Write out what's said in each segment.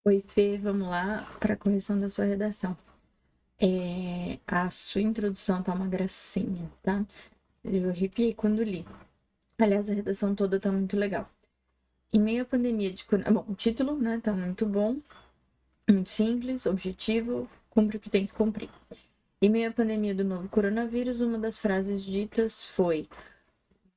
Oi, Fê, vamos lá para a correção da sua redação. A sua introdução tá uma gracinha, tá? Eu arrepiei quando li. Aliás, a redação toda tá muito legal. Em meio à pandemia de Bom, o título, né, tá muito bom, muito simples, objetivo, cumpre o que tem que cumprir. Em meio à pandemia do novo coronavírus, uma das frases ditas foi: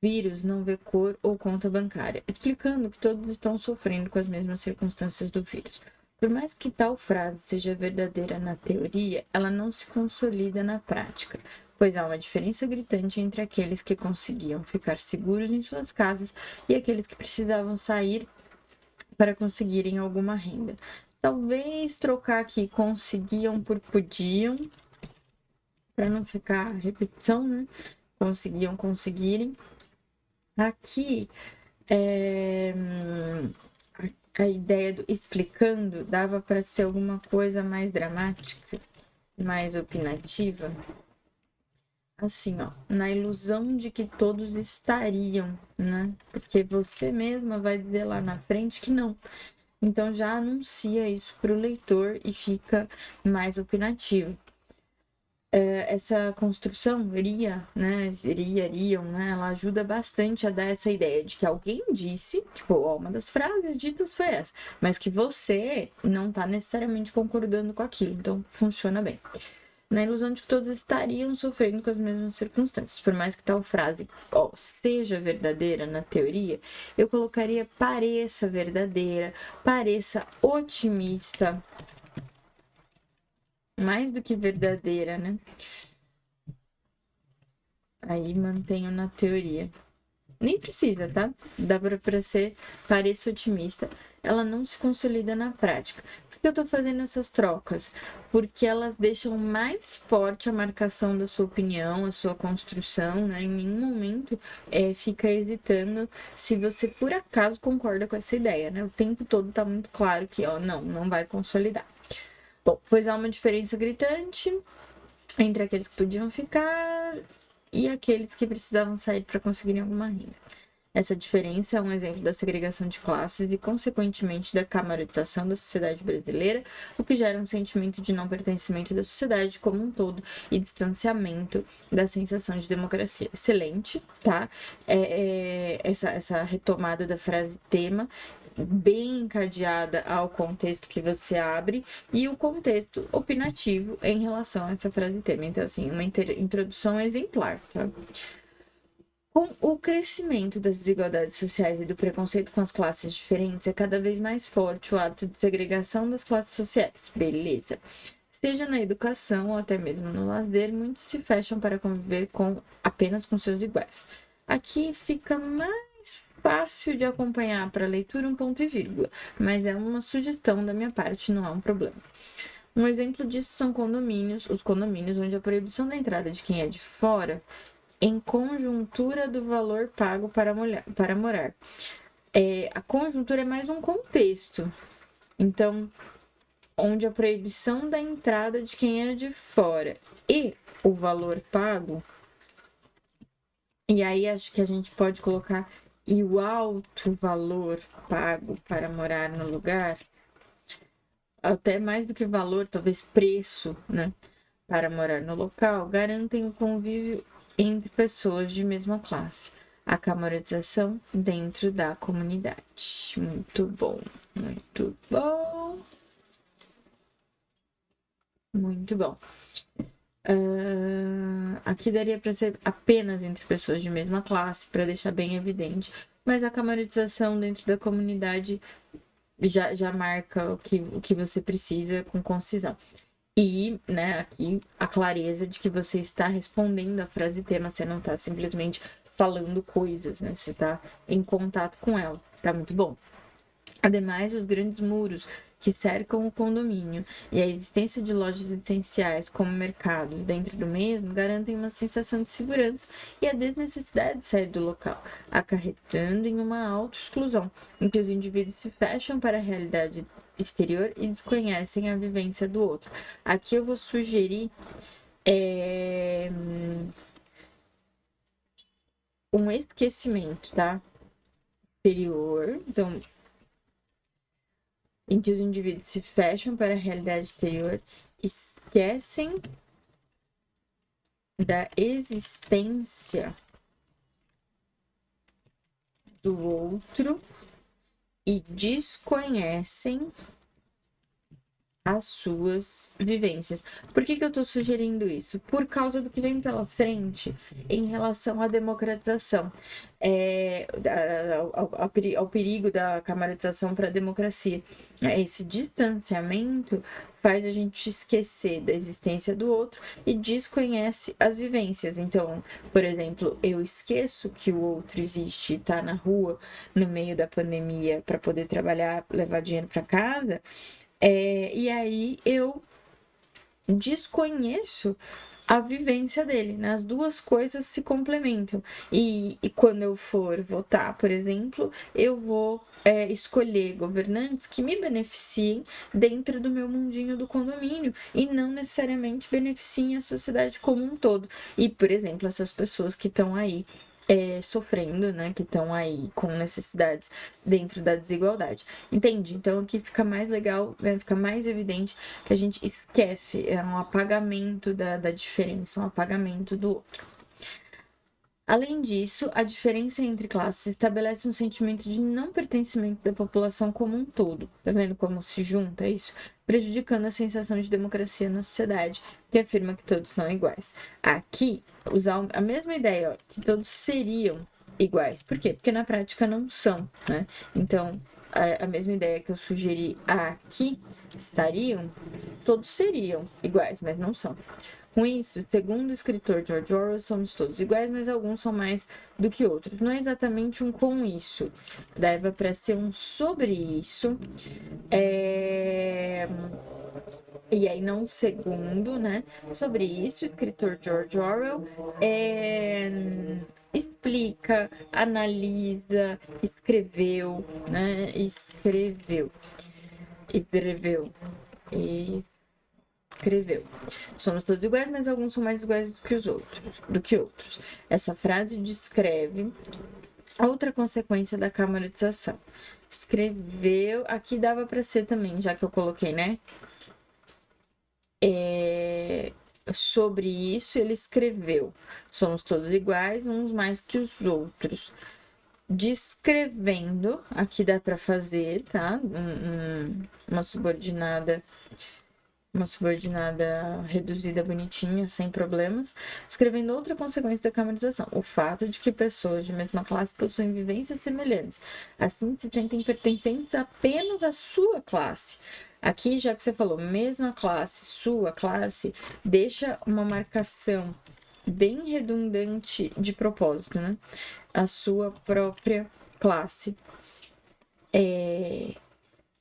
vírus não vê cor ou conta bancária, explicando que todos estão sofrendo com as mesmas circunstâncias do vírus. Por mais que tal frase seja verdadeira na teoria, ela não se consolida na prática, pois há uma diferença gritante entre aqueles que conseguiam ficar seguros em suas casas e aqueles que precisavam sair para conseguirem alguma renda. Talvez trocar aqui conseguiam por podiam, para não ficar repetição, né? Conseguiam, conseguirem. Aqui é, a ideia do explicando dava para ser alguma coisa mais dramática, mais opinativa. Assim, ó, na ilusão de que todos estariam, né? Porque você mesma vai dizer lá na frente que não. Então já anuncia isso para o leitor e fica mais opinativo. Essa construção iriam, né? Ela ajuda bastante a dar essa ideia de que alguém disse, tipo, ó, uma das frases ditas foi essa, mas que você não tá necessariamente concordando com aquilo, então funciona bem. Na ilusão de que todos estariam sofrendo com as mesmas circunstâncias, por mais que tal frase, ó, seja verdadeira na teoria, eu colocaria pareça verdadeira, pareça otimista, mais do que verdadeira, né? Aí mantenho na teoria. Nem precisa, tá? Dá pra ser, pareça otimista. Ela não se consolida na prática. Por que eu tô fazendo essas trocas? Porque elas deixam mais forte a marcação da sua opinião, a sua construção, né? Em nenhum momento fica hesitando se você por acaso concorda com essa ideia, né? O tempo todo tá muito claro que, ó, não vai consolidar. Bom, pois há uma diferença gritante entre aqueles que podiam ficar e aqueles que precisavam sair para conseguirem alguma renda. Essa diferença é um exemplo da segregação de classes e, consequentemente, da camaratização da sociedade brasileira, o que gera um sentimento de não pertencimento da sociedade como um todo e distanciamento da sensação de democracia. Excelente, tá? Essa retomada da frase tema bem encadeada ao contexto que você abre e o contexto opinativo em relação a essa frase tema. Então, assim, uma introdução exemplar, tá? Com o crescimento das desigualdades sociais e do preconceito com as classes diferentes, é cada vez mais forte o ato de segregação das classes sociais. Beleza. Seja na educação ou até mesmo no lazer, muitos se fecham para conviver apenas com seus iguais. Aqui fica mais fácil de acompanhar para a leitura um ponto e vírgula, mas é uma sugestão da minha parte, não há um problema. Um exemplo disso são os condomínios onde a proibição da entrada de quem é de fora em conjuntura do valor pago para morar. A conjuntura é mais um contexto. Então, onde a proibição da entrada de quem é de fora e o valor pago, e aí acho que a gente pode colocar e o alto valor pago para morar no lugar, até mais do que valor, talvez preço, né, para morar no local, garantem o convívio entre pessoas de mesma classe, a camoratização dentro da comunidade. Muito bom, muito bom, muito bom. Aqui daria para ser apenas entre pessoas de mesma classe, para deixar bem evidente, mas a camoratização dentro da comunidade já marca o que você precisa com concisão. E, né, aqui a clareza de que você está respondendo a frase tema, você não está simplesmente falando coisas, né? Você está em contato com ela. Tá muito bom. Ademais, os grandes muros que cercam o condomínio e a existência de lojas essenciais como mercados dentro do mesmo garantem uma sensação de segurança e a desnecessidade de sair do local, acarretando em uma autoexclusão, em que os indivíduos se fecham para a realidade exterior e desconhecem a vivência do outro. Aqui eu vou sugerir um esquecimento, tá? Exterior. Então, em que os indivíduos se fecham para a realidade exterior, esquecem da existência do outro e desconhecem as suas vivências. Por que eu estou sugerindo isso? Por causa do que vem pela frente em relação à democratização, ao perigo da camarização para a democracia. Esse distanciamento faz a gente esquecer da existência do outro e desconhece as vivências. Então, por exemplo, eu esqueço que o outro existe e está na rua no meio da pandemia para poder trabalhar, levar dinheiro para casa. E aí eu desconheço a vivência dele, né? As duas coisas se complementam. E quando eu for votar, por exemplo, eu vou escolher governantes que me beneficiem dentro do meu mundinho do condomínio e não necessariamente beneficiem a sociedade como um todo. E, por exemplo, essas pessoas que estão aí sofrendo, né, que estão aí com necessidades dentro da desigualdade. Entende? Então aqui fica mais legal, né, fica mais evidente que a gente esquece, é um apagamento da diferença, um apagamento do outro. Além disso, a diferença entre classes estabelece um sentimento de não pertencimento da população como um todo. Tá vendo como se junta isso? Prejudicando a sensação de democracia na sociedade, que afirma que todos são iguais. Aqui, usar a mesma ideia, ó, que todos seriam iguais. Por quê? Porque na prática não são, né? Então, a mesma ideia que eu sugeri aqui, todos seriam iguais, mas não são. Com isso, segundo o escritor George Orwell, somos todos iguais, mas alguns são mais do que outros. Não é exatamente um com isso, deve para ser um sobre isso. E aí, não segundo, né? Sobre isso, o escritor George Orwell explica, analisa, escreveu, né? Escreveu. Somos todos iguais, mas alguns são mais iguais do que outros. Essa frase descreve outra consequência da camarização. Escreveu, aqui dava para ser também, já que eu coloquei, né? Sobre isso, ele escreveu: somos todos iguais, uns mais que os outros. Descrevendo, aqui dá para fazer, tá? Uma subordinada reduzida, bonitinha, sem problemas, escrevendo outra consequência da camarização: o fato de que pessoas de mesma classe possuem vivências semelhantes, assim se sentem pertencentes apenas à sua classe. Aqui, já que você falou mesma classe, sua classe, deixa uma marcação bem redundante de propósito, né? A sua própria classe.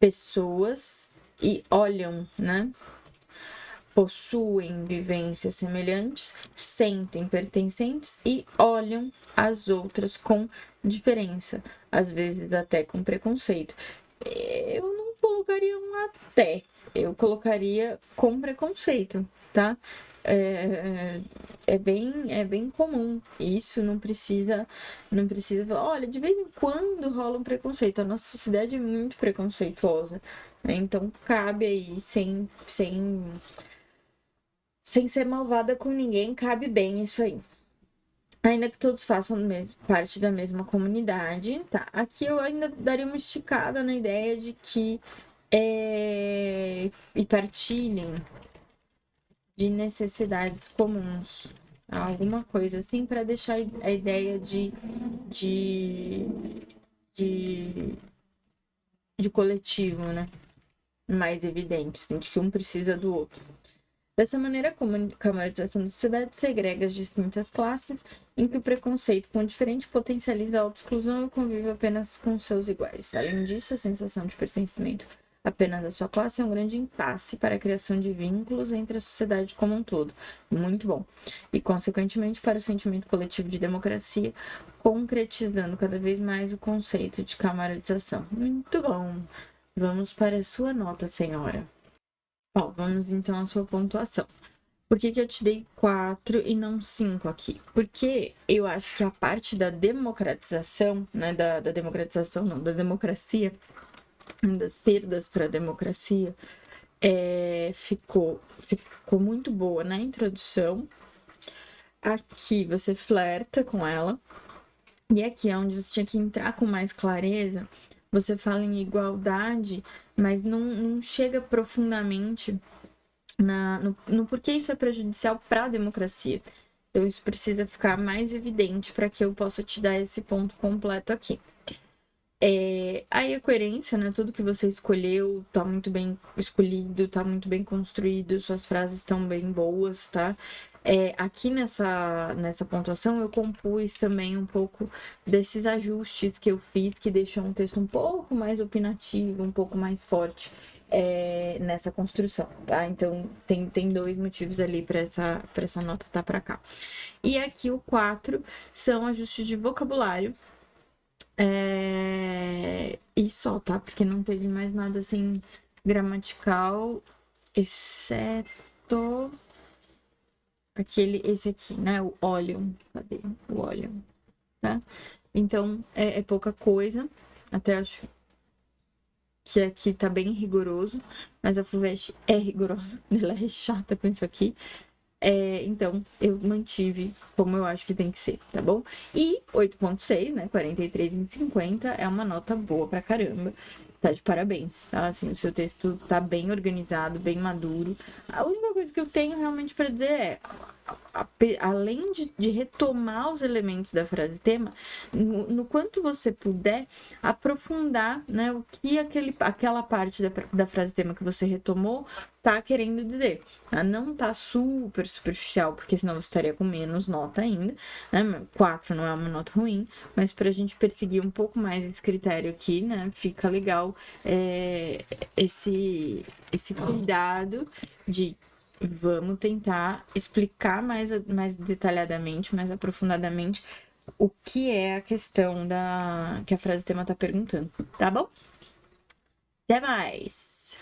Pessoas e olham, né? Possuem vivências semelhantes, sentem pertencentes e olham as outras com diferença, às vezes até com preconceito. Eu não colocaria um até, eu colocaria com preconceito, tá? É bem comum. Isso não precisa falar, olha, de vez em quando rola um preconceito. A nossa sociedade é muito preconceituosa, né? Então cabe aí, sem ser malvada com ninguém, cabe bem isso aí. Ainda que todos façam parte da mesma comunidade, tá? Aqui eu ainda daria uma esticada na ideia de que e partilhem de necessidades comuns, alguma coisa assim, para deixar a ideia de coletivo, né? Mais evidente, assim, de que um precisa do outro. Dessa maneira, a camarização da sociedade segrega as distintas classes, em que o preconceito com o diferente potencializa a autoexclusão e o convívio apenas com seus iguais. Além disso, a sensação de pertencimento apenas à sua classe é um grande impasse para a criação de vínculos entre a sociedade como um todo. Muito bom. E, consequentemente, para o sentimento coletivo de democracia, concretizando cada vez mais o conceito de camarização. Muito bom. Vamos para a sua nota, senhora. Ó, vamos então à sua pontuação. Por que eu te dei 4 e não 5 aqui? Porque eu acho que a parte da democratização, né, da democracia, das perdas para a democracia, ficou muito boa na introdução. Aqui você flerta com ela. E aqui é onde você tinha que entrar com mais clareza. Você fala em igualdade, mas não chega profundamente no porquê isso é prejudicial para a democracia. Então, isso precisa ficar mais evidente para que eu possa te dar esse ponto completo aqui. Aí a coerência, né? Tudo que você escolheu tá muito bem escolhido, tá muito bem construído, suas frases estão bem boas, tá? Aqui nessa pontuação eu compus também um pouco desses ajustes que eu fiz, que deixam o texto um pouco mais opinativo, um pouco mais forte nessa construção, tá? Então tem dois motivos ali para essa nota tá para cá. E aqui o 4 são ajustes de vocabulário. E só, tá? Porque não teve mais nada assim gramatical, exceto esse aqui, né? O oleum. Cadê? O oleum, tá? Então, é pouca coisa. Até acho que aqui tá bem rigoroso, mas a FUVEST é rigorosa. Ela é chata com isso aqui. Então, eu mantive como eu acho que tem que ser, tá bom? E 8.6, né? 43 em 50 é uma nota boa pra caramba. Tá de parabéns, tá? Assim, o seu texto tá bem organizado, bem maduro. A única coisa que eu tenho realmente pra dizer é, além de retomar os elementos da frase tema, no quanto você puder aprofundar, né, o que aquela parte da frase tema que você retomou tá querendo dizer. Tá? Não tá super superficial, porque senão você estaria com menos nota ainda, né? 4 não é uma nota ruim, mas pra gente perseguir um pouco mais esse critério aqui, né, fica legal esse cuidado de vamos tentar explicar mais detalhadamente, mais aprofundadamente o que é a questão que a frase tema tá perguntando, tá bom? Até mais!